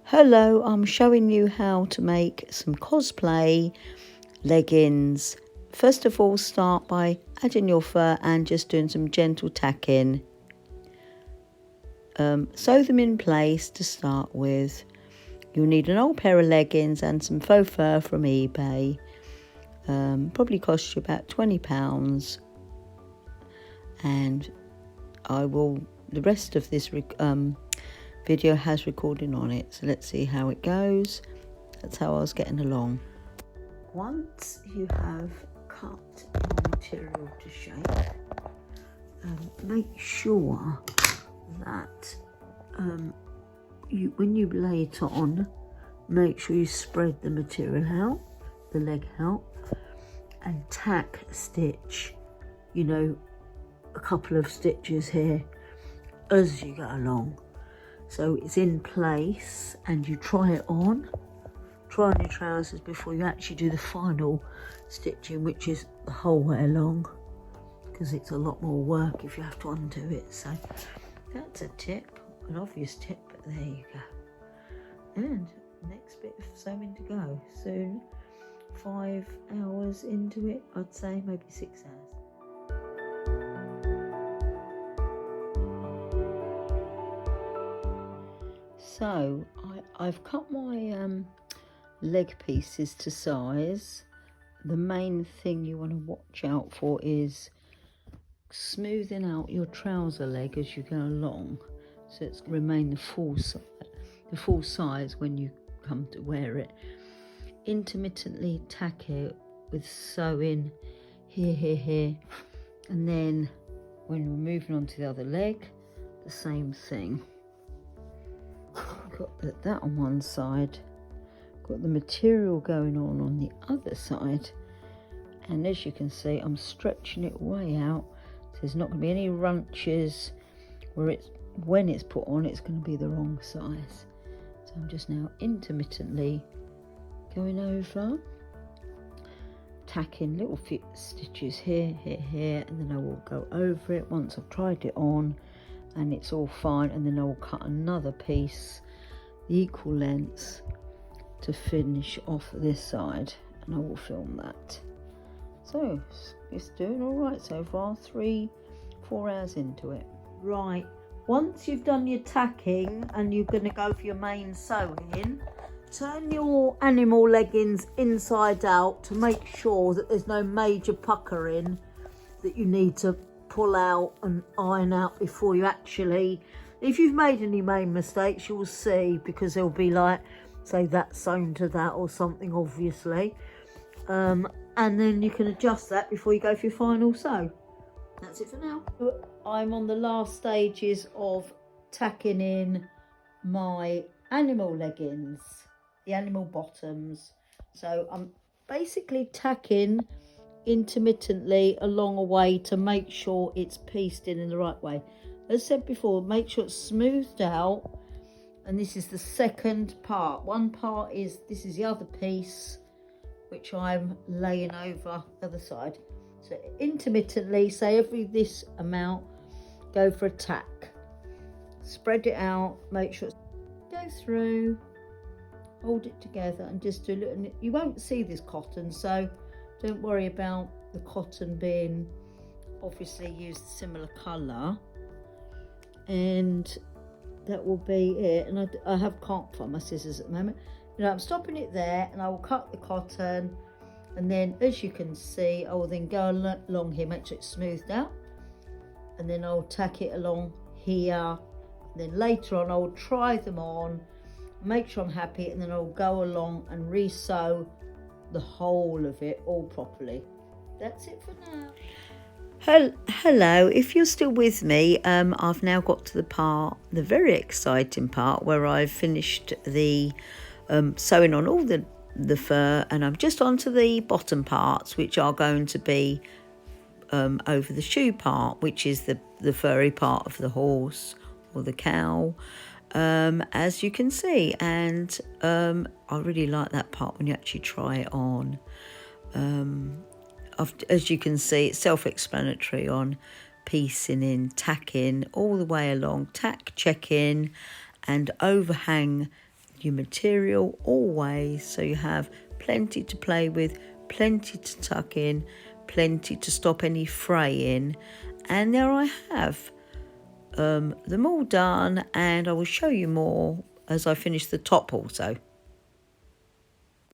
Hello, I'm showing you how to make some cosplay leggings. First of all, start by adding your fur and just doing some gentle tacking. Sew them in place to start with. You'll need an old pair of leggings and some faux fur from eBay. Probably cost you about £20. And the rest of this video has recording on it, so let's see how it goes. That's how I was getting along. Once you have cut your material to shape, make sure that when you lay it on, make sure you spread the material out, the leg out, and tack stitch, a couple of stitches here as you go along. So it's in place, and you try it on. Try on your trousers before you actually do the final stitching, which is the whole way along, because it's a lot more work if you have to undo it. So that's a tip, an obvious tip, but there you go. And next bit of sewing to go. Soon, 5 hours into it, I'd say, maybe 6 hours. So I've cut my leg pieces to size. The main thing you want to watch out for is smoothing out your trouser leg as you go along, so it's remain the full size when you come to wear it. Intermittently tack it with sewing here, and then when we're moving on to the other leg, the same thing. Got that on one side, got the material going on the other side, and as you can see, I'm stretching it way out, so there's not going to be any runches where when it's put on, it's going to be the wrong size. So I'm just now intermittently going over, tacking little stitches here, and then I will go over it once I've tried it on and it's all fine, and then I will cut another piece the equal length to finish off this side, and I will film that. So it's doing all right so far, 3-4 hours into it. Right, once you've done your tacking and you're going to go for your main sewing, turn your animal leggings inside out to make sure that there's no major puckering that you need to pull out and iron out before you actually, if you've made any main mistakes, you'll see, because there'll be like, say, that sewn to that or something, obviously, and then you can adjust that before you go for your final sew. That's it for now. I'm on the last stages of tacking in my animal leggings, the animal bottoms. So I'm basically tacking intermittently along a way to make sure it's pieced in the right way. As I said before, make sure it's smoothed out, and this is the second part. One part is, this is the other piece which I'm laying over the other side. So intermittently, say every this amount, go for a tack, spread it out, make sure it's go through, hold it together, and just do a little. You won't see this cotton, so don't worry about the cotton being obviously used a similar colour, and that will be it. And I can't find my scissors at the moment. I'm stopping it there, and I will cut the cotton, and then as you can see, I will then go along here, make sure it's smoothed out, and then I'll tack it along here. And then later on I will try them on, make sure I'm happy, and then I'll go along and re-sew the whole of it all properly. That's it for now. Hello, if you're still with me, I've now got to the very exciting part where I've finished the sewing on all the fur, and I'm just onto the bottom parts, which are going to be over the shoe part, which is the furry part of the horse or the cow, as you can see. And I really like that part when you actually try it on. As you can see, it's self-explanatory on piecing in, tacking all the way along, tack, check in, and overhang your material always, so you have plenty to play with, plenty to tuck in, plenty to stop any fraying. And there I have them all done, and I will show you more as I finish the top also.